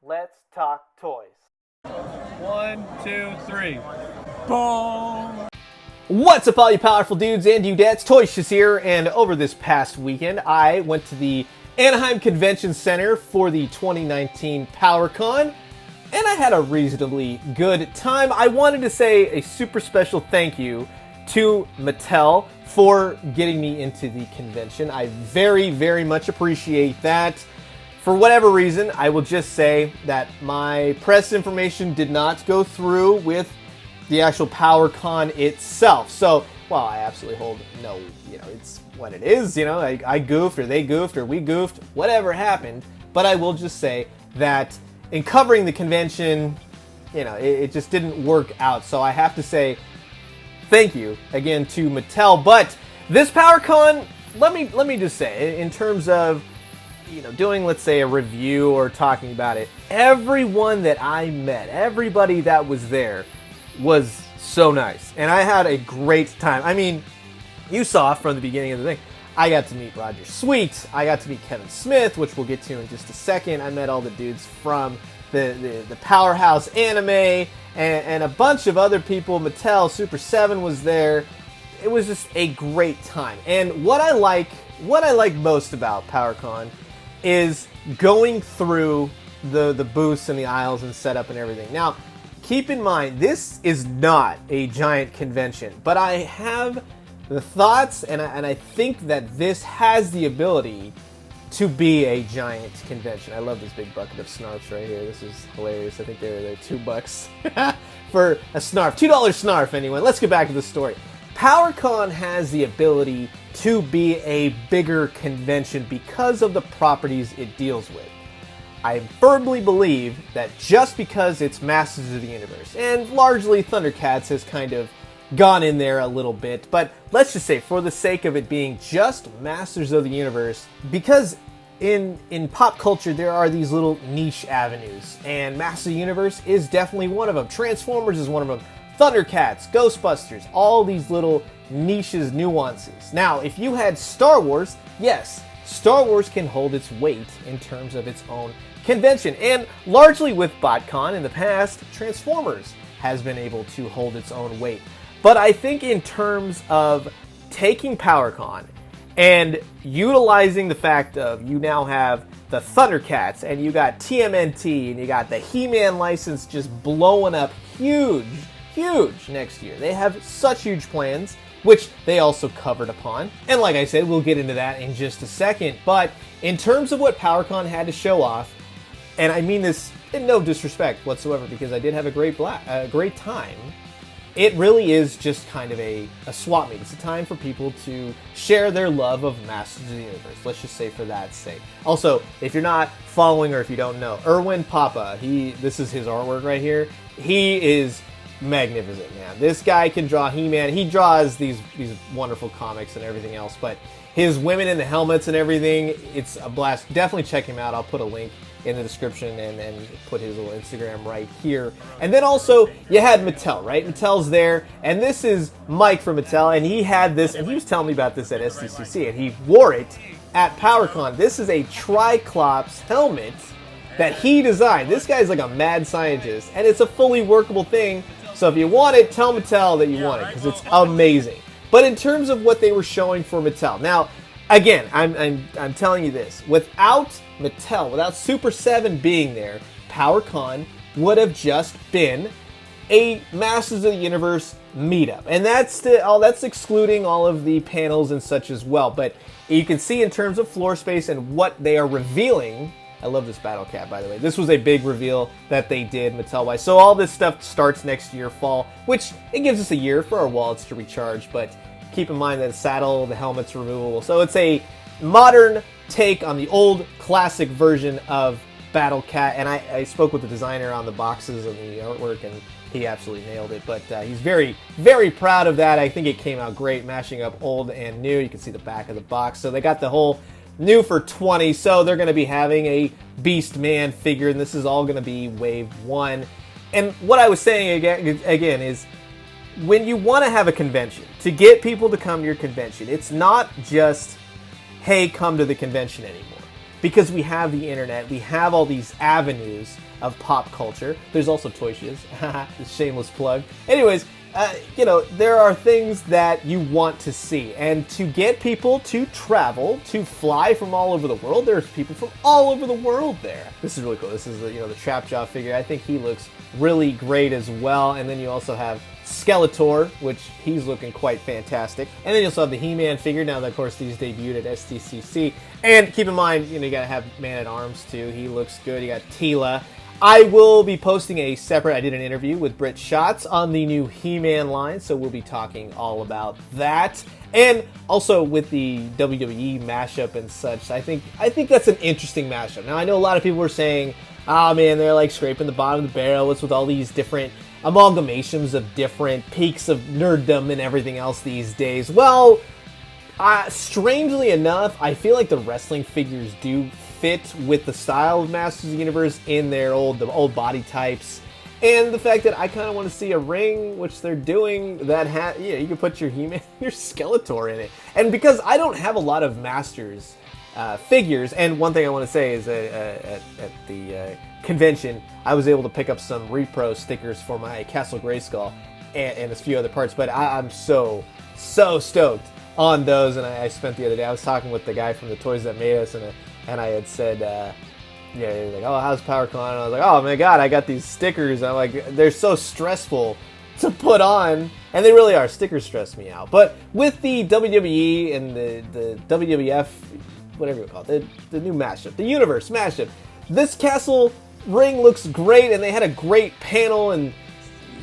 Let's talk toys. 1, 2, 3. Boom! What's up, all you powerful dudes and dudettes? ToyShiz here, and over this past weekend, I went to the Anaheim Convention Center for the 2019 Powercon, and I had a reasonably good time. I wanted to say a super special thank you to Mattel for getting me into the convention. I very, very much appreciate that. For whatever reason, I will just say that my press information did not go through with the actual Powercon itself. So, well, I absolutely hold no, it's what it is, I goofed or they goofed or we goofed, whatever happened. But I will just say that in covering the convention, it just didn't work out. So I have to say thank you again to Mattel. But this Powercon, let me just say, in terms of doing, let's say, a review or talking about it, everyone that I met, everybody that was there was so nice. And I had a great time. I mean, you saw from the beginning of the thing, I got to meet Roger Sweet, I got to meet Kevin Smith, which we'll get to in just a second. I met all the dudes from the Powerhouse Anime and a bunch of other people. Mattel, Super 7 was there. It was just a great time. And what I like most about PowerCon is going through the booths and the aisles and setup and everything. Now, keep in mind, this is not a giant convention, but I have the thoughts, and I think that this has the ability to be a giant convention. I love this big bucket of snarfs right here. This is hilarious. I think they're $2 for a snarf. $2 snarf, anyway. Let's get back to the story. PowerCon has the ability to be a bigger convention because of the properties it deals with. I firmly believe that just because it's Masters of the Universe, and largely Thundercats has kind of gone in there a little bit, but let's just say for the sake of it being just Masters of the Universe, because in pop culture there are these little niche avenues, and Masters of the Universe is definitely one of them. Transformers is one of them. Thundercats, Ghostbusters, all these little niches, nuances. Now, if you had Star Wars, yes, Star Wars can hold its weight in terms of its own convention. And largely with BotCon in the past, Transformers has been able to hold its own weight. But I think in terms of taking PowerCon and utilizing the fact of you now have the Thundercats and you got TMNT and you got the He-Man license just blowing up huge next year. They have such huge plans, which they also covered upon. And like I said, we'll get into that in just a second. But in terms of what PowerCon had to show off, and I mean this in no disrespect whatsoever because I did have a great time, it really is just kind of a swap meet. It's a time for people to share their love of Masters of the Universe. Let's just say for that sake. Also, if you're not following or if you don't know, Erwin Papa, this is his artwork right here. He is magnificent, man. This guy can draw He-Man. He draws these wonderful comics and everything else, but his women in the helmets and everything, it's a blast. Definitely check him out. I'll put a link in the description and put his little Instagram right here. And then also, you had Mattel, right? Mattel's there, and this is Mike from Mattel, and he had this, and he was telling me about this at SDCC, and he wore it at PowerCon. This is a Triclops helmet that he designed. This guy's like a mad scientist, and it's a fully workable thing. So if you want it, tell Mattel that you want it, because it's amazing. But in terms of what they were showing for Mattel, now, again, I'm telling you this, without Mattel, without Super 7 being there, PowerCon would have just been a Masters of the Universe meetup. And that's excluding all of the panels and such as well. But you can see in terms of floor space and what they are revealing. I love this battle cat, by the way. This was a big reveal that they did Mattel-wise. So all this stuff starts next year, fall, which it gives us a year for our wallets to recharge. But keep in mind that the saddle, the helmet's removable. So it's a modern take on the old classic version of Battle Cat. And I spoke with the designer on the boxes and the artwork, and he absolutely nailed it. But he's very, very proud of that. I think it came out great, mashing up old and new. You can see the back of the box. So they got the whole new for 20, so they're going to be having a Beast Man figure, and this is all going to be Wave 1. And what I was saying again is, when you want to have a convention, to get people to come to your convention, it's not just, hey, come to the convention anymore. because we have the internet, we have all these avenues of pop culture. There's also ToyShiz, shameless plug. Anyways, you know, there are things that you want to see, and to get people to travel, to fly from all over the world, there's people from all over the world there. This is really cool. This is the, you know, the Trapjaw figure. I think he looks really great as well. And then you also have Skeletor, which he's looking quite fantastic. And then you also have the He-Man figure. Now, of course, these debuted at SDCC. And keep in mind, you know, you gotta have Man-at-Arms too. He looks good. You got Tila. I will be posting a separate, I did an interview with Britt Schatz on the new He-Man line, so we'll be talking all about that. And also with the WWE mashup and such, I think that's an interesting mashup. Now, I know a lot of people were saying, oh man, they're like scraping the bottom of the barrel. What's with all these different amalgamations of different peaks of nerddom and everything else these days? Well, strangely enough, I feel like the wrestling figures do fit with the style of Masters of the Universe in their the old body types, and the fact that I kind of want to see a ring, which they're doing, that you can put your He-Man, your Skeletor in it. And because I don't have a lot of Masters figures, and one thing I want to say is that at the convention, I was able to pick up some repro stickers for my Castle Grayskull and a few other parts, but I'm so stoked on those. And I spent the other day, I was talking with the guy from the Toys That Made Us, and I had said, he was like, oh, how's Powercon? And I was like, oh my god, I got these stickers. And I'm like, they're so stressful to put on, and they really are. Stickers stress me out. But with the WWE and the WWF, whatever you call it, the new mashup, the universe mashup, this castle ring looks great, and they had a great panel, and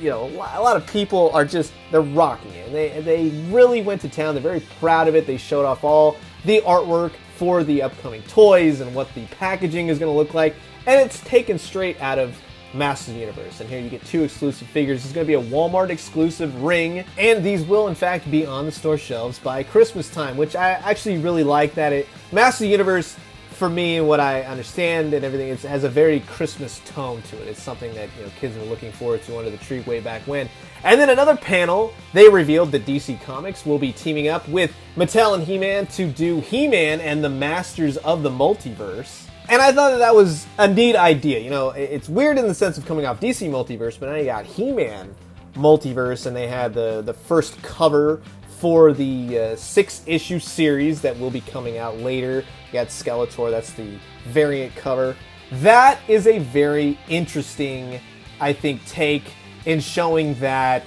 you know, a lot of people are they're rocking it. And they really went to town. They're very proud of it. They showed off all the artwork for the upcoming toys and what the packaging is going to look like, and it's taken straight out of Masters of the Universe. And here you get 2 exclusive figures. It's going to be a Walmart exclusive ring, and these will in fact be on the store shelves by Christmas time, which I actually really like. That Masters of the Universe, for me and what I understand and everything, it has a very Christmas tone to it. It's something that, you know, kids were looking forward to under the tree way back when. And then another panel, they revealed that DC Comics will be teaming up with Mattel and He-Man to do He-Man and the Masters of the Multiverse. And I thought that was a neat idea. You know, it's weird in the sense of coming off DC Multiverse, but now you got He-Man Multiverse, and they had the first cover for the 6-issue series that will be coming out later. You got Skeletor, that's the variant cover. That is a very interesting, I think, take in showing that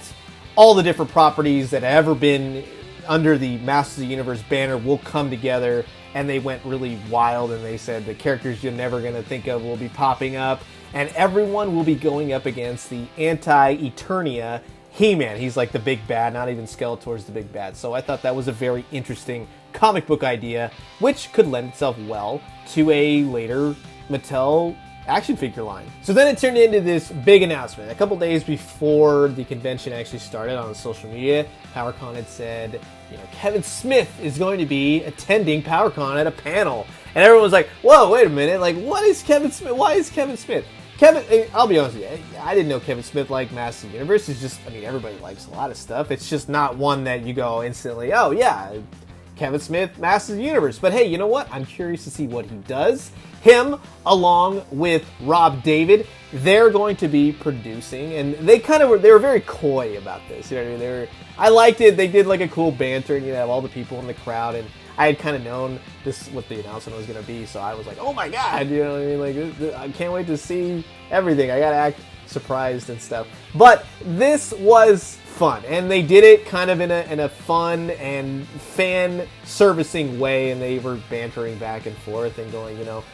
all the different properties that have ever been under the Masters of the Universe banner will come together, and they went really wild, and they said the characters you're never going to think of will be popping up, and everyone will be going up against the anti-Eternia He-Man. He's like the big bad, not even Skeletor's the big bad. So I thought that was a very interesting comic book idea, which could lend itself well to a later Mattel action figure line. So then it turned into this big announcement. A couple days before the convention actually started on social media, Powercon had said, you know, Kevin Smith is going to be attending Powercon at a panel. And everyone was like, whoa, wait a minute, like, what is Kevin Smith? Why is Kevin Smith? I'll be honest with you, I didn't know Kevin Smith liked Masters of the Universe. It's just, I mean, everybody likes a lot of stuff. It's just not one that you go instantly, oh yeah, Kevin Smith, Masters of the Universe. But hey, you know what? I'm curious to see what he does. Him, along with Rob David, they're going to be producing, and they were very coy about this. You know what I mean? I liked it. They did like a cool banter, and you have all the people in the crowd, and I had kind of known what the announcement was going to be, so I was like, oh my god, you know what I mean? Like, I can't wait to see everything. I got to act surprised and stuff. But this was fun, and they did it kind of in a fun and fan servicing way, and they were bantering back and forth and going, you know,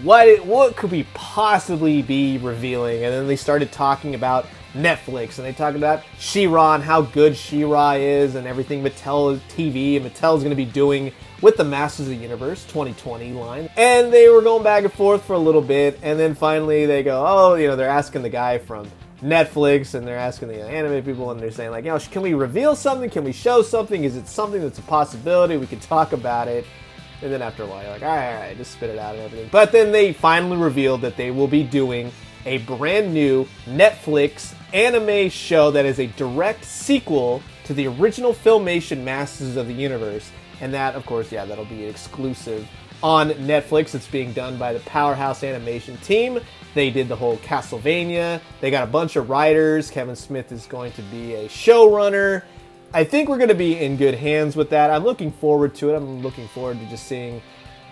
what could we possibly be revealing? And then they started talking about Netflix, and they talked about She-Ra and how good She-Ra is and everything Mattel TV and Mattel's going to be doing with the Masters of the Universe 2020 line. And they were going back and forth for a little bit, and then finally they go, oh, you know, they're asking the guy from Netflix, and they're asking the anime people, and they're saying like, you know, can we reveal something? Can we show something? Is it something that's a possibility? We can talk about it. And then after a while, you're like, all right, just spit it out and everything. But then they finally revealed that they will be doing a brand new Netflix anime show that is a direct sequel to the original Filmation Masters of the Universe. And that, of course, yeah, that'll be exclusive on Netflix. It's being done by the Powerhouse Animation team. They did the whole Castlevania. They got a bunch of writers. Kevin Smith is going to be a showrunner. I think we're going to be in good hands with that. I'm looking forward to it. I'm looking forward to just seeing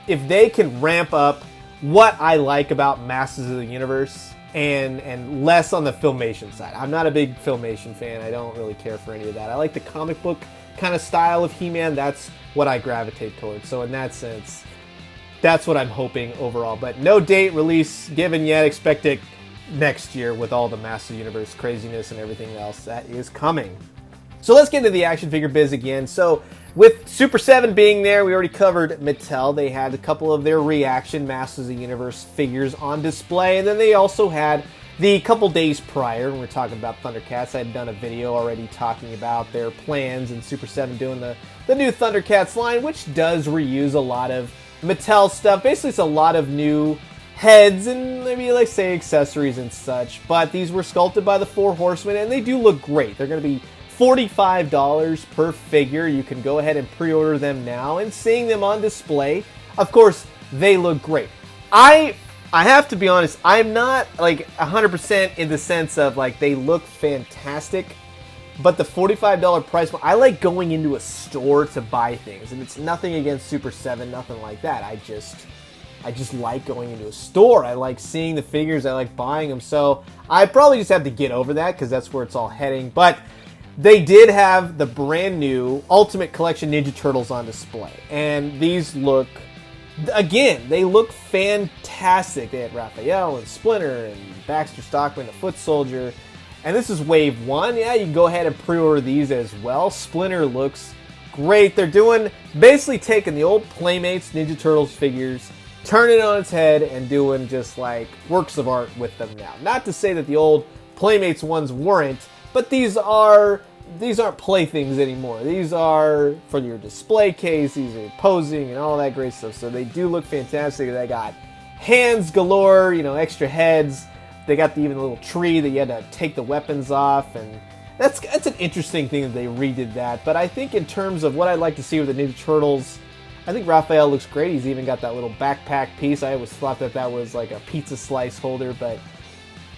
if they can ramp up what I like about Masters of the Universe and less on the Filmation side. I'm not a big Filmation fan. I don't really care for any of that. I like the comic book kind of style of He-Man. That's what I gravitate towards. So in that sense, that's what I'm hoping overall. But no date release given yet. Expect it next year with all the Masters of the Universe craziness and everything else that is coming. So let's get into the action figure biz again. So with Super 7 being there, we already covered Mattel. They had a couple of their reaction Masters of the Universe figures on display. And then they also had the couple days prior, when we were talking about Thundercats, I had done a video already talking about their plans and Super 7 doing the new Thundercats line, which does reuse a lot of Mattel stuff. Basically, it's a lot of new heads and maybe, like, say, accessories and such. But these were sculpted by the Four Horsemen, and they do look great. They're going to be $45 per figure. You can go ahead and pre-order them now, and seeing them on display, of course, they look great. I have to be honest, I'm not like 100% in the sense of like they look fantastic, but the $45 price point, I like going into a store to buy things, and it's nothing against Super 7, nothing like that. I just like going into a store. I like seeing the figures, I like buying them, so I probably just have to get over that because that's where it's all heading. But they did have the brand new Ultimate Collection Ninja Turtles on display, and these look, again, they look fantastic. They had Raphael and Splinter and Baxter Stockman, the Foot Soldier, and this is Wave 1. Yeah, you can go ahead and pre-order these as well. Splinter looks great. They're doing, basically taking the old Playmates Ninja Turtles figures, turning it on its head, and doing just like works of art with them now. Not to say that the old Playmates ones weren't, but these aren't playthings anymore. These are for your display case. These are posing and all that great stuff. So they do look fantastic. They got hands galore, extra heads. They got even a little tree that you had to take the weapons off, and that's an interesting thing that they redid that. But I think in terms of what I'd like to see with the Ninja Turtles, I think Raphael looks great. He's even got that little backpack piece. I always thought that was like a pizza slice holder, but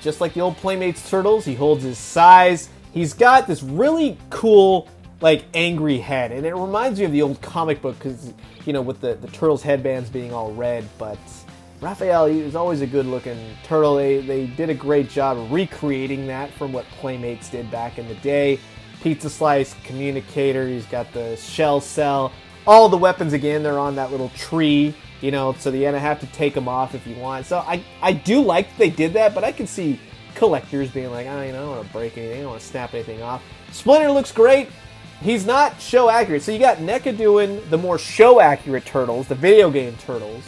just like the old Playmates Turtles, he holds his size. He's got this really cool, like, angry head, and it reminds me of the old comic book because, with the Turtles headbands being all red. But Raphael, he was always a good-looking turtle. They did a great job of recreating that from what Playmates did back in the day. Pizza slice, communicator, he's got the shell cell. All the weapons, again, they're on that little tree, so you have to take them off if you want. So I do like that they did that, but I can see collectors being like, I don't want to break anything, I don't want to snap anything off. Splinter looks great. He's not show accurate. So you got NECA doing the more show accurate Turtles, the video game Turtles.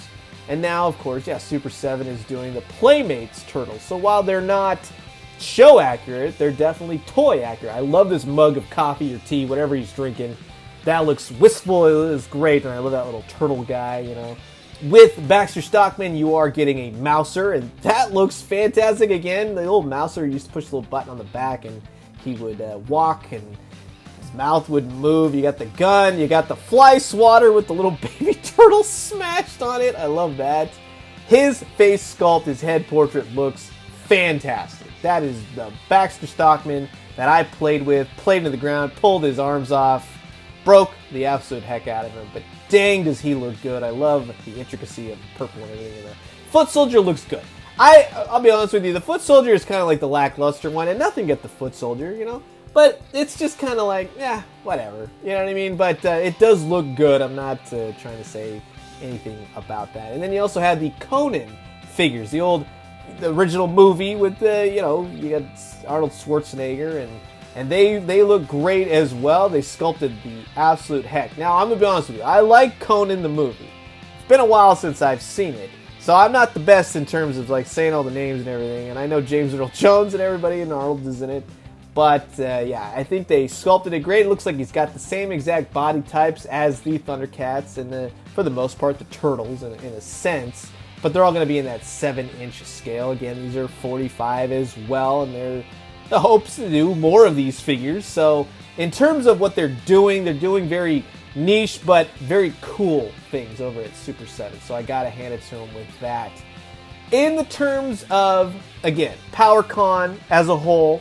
And now, of course, Super 7 is doing the Playmates Turtles. So while they're not show accurate, they're definitely toy accurate. I love this mug of coffee or tea, whatever he's drinking. That looks wistful. It is great. And I love that little turtle guy, With Baxter Stockman, you are getting a Mouser, and that looks fantastic again. The old Mouser used to push a little button on the back, and he would walk, and his mouth would move. You got the gun. You got the fly swatter with the little baby turtle smashed on it. I love that. His face sculpt, his head portrait looks fantastic. That is the Baxter Stockman that I played with, played into the ground, pulled his arms off, broke the absolute heck out of him, but dang does he look good. I love the intricacy of purple and everything. The Foot Soldier looks good. I'll be honest with you, the Foot Soldier is kind of like the lackluster one, and nothing against the Foot Soldier, but it's just kind of like, whatever, you know what I mean? But it does look good. I'm not trying to say anything about that. And then you also have the Conan Figures, the original movie with you got Arnold Schwarzenegger, and they look great as well. They sculpted the absolute heck. Now, I'm going to be honest with you. I like Conan the movie. It's been a while since I've seen it. So I'm not the best in terms of like saying all the names and everything. And I know James Earl Jones and everybody and Arnold is in it. But I think they sculpted it great. It looks like he's got the same exact body types as the Thundercats and for the most part, the Turtles in a sense. But they're all going to be in that 7-inch scale. Again, these are 45 as well. And they're the hopes to do more of these figures. So in terms of what they're doing very niche but very cool things over at Super 7. So I gotta hand it to them with that. In the terms of, again, Powercon as a whole,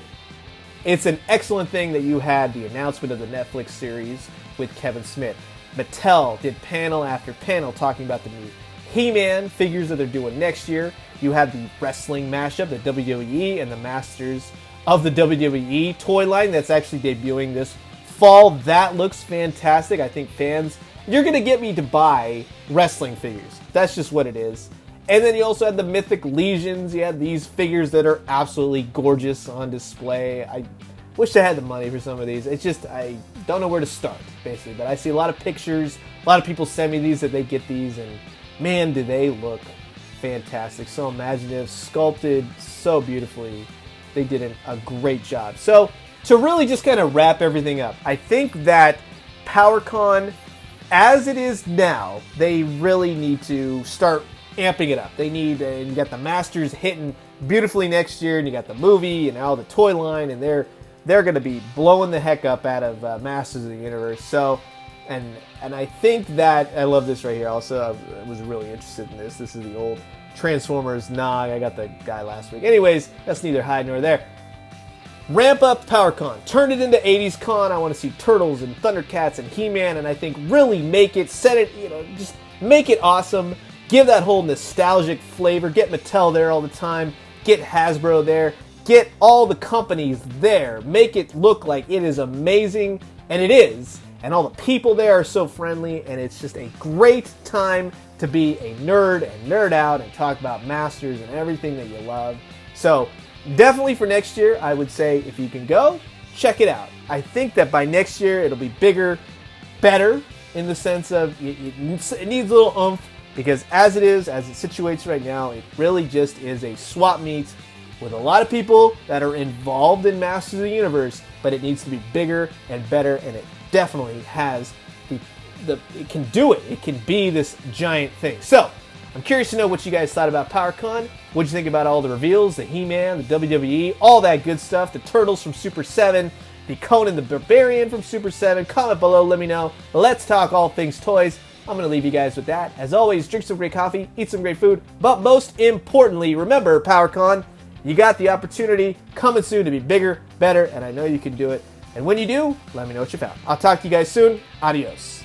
it's an excellent thing that you had the announcement of the Netflix series with Kevin Smith. Mattel did panel after panel talking about the new He-Man figures that they're doing next year. You had the wrestling mashup, the WWE and the Masters of the WWE toy line that's actually debuting this fall. That looks fantastic. I think fans, you're going to get me to buy wrestling figures. That's just what it is. And then you also had the Mythic Legions. You had these figures that are absolutely gorgeous on display. I wish I had the money for some of these. It's just, I don't know where to start, basically. But I see a lot of pictures. A lot of people send me these that they get these. And man, do they look fantastic. So imaginative, sculpted so beautifully. They did a great job. So to really just kind of wrap everything up, I think that Powercon, as it is now, they really need to start amping it up. They need, and you got the Masters hitting beautifully next year, and you got the movie and now the toy line, and they're going to be blowing the heck up out of Masters of the Universe. So, and I think that, I love this right here also. I was really interested in this. This is the old Transformers Nog. I got the guy last week. Anyways, that's neither hide nor there. Ramp up PowerCon. Turn it into 80s Con. I want to see Turtles and Thundercats and He-Man, and I think really make it, set it, just make it awesome. Give that whole nostalgic flavor. Get Mattel there all the time. Get Hasbro there. Get all the companies there. Make it look like it is amazing, and it is. And all the people there are so friendly, and it's just a great time to be a nerd and nerd out and talk about Masters and everything that you love. So definitely for next year, I would say if you can go, check it out. I think that by next year, it'll be bigger, better, in the sense of it needs a little oomph. Because as it is, as it situates right now, it really just is a swap meet with a lot of people that are involved in Masters of the Universe, but it needs to be bigger and better, and it definitely has it can do it. It can be this giant thing. So, I'm curious to know what you guys thought about PowerCon. What'd you think about all the reveals, the He-Man, the WWE, all that good stuff, the Turtles from Super 7, the Conan the Barbarian from Super 7. Comment below, let me know. Let's talk all things toys. I'm going to leave you guys with that. As always, drink some great coffee, eat some great food, but most importantly, remember, PowerCon, you got the opportunity coming soon to be bigger, better, and I know you can do it. And when you do, let me know what you found. I'll talk to you guys soon. Adios.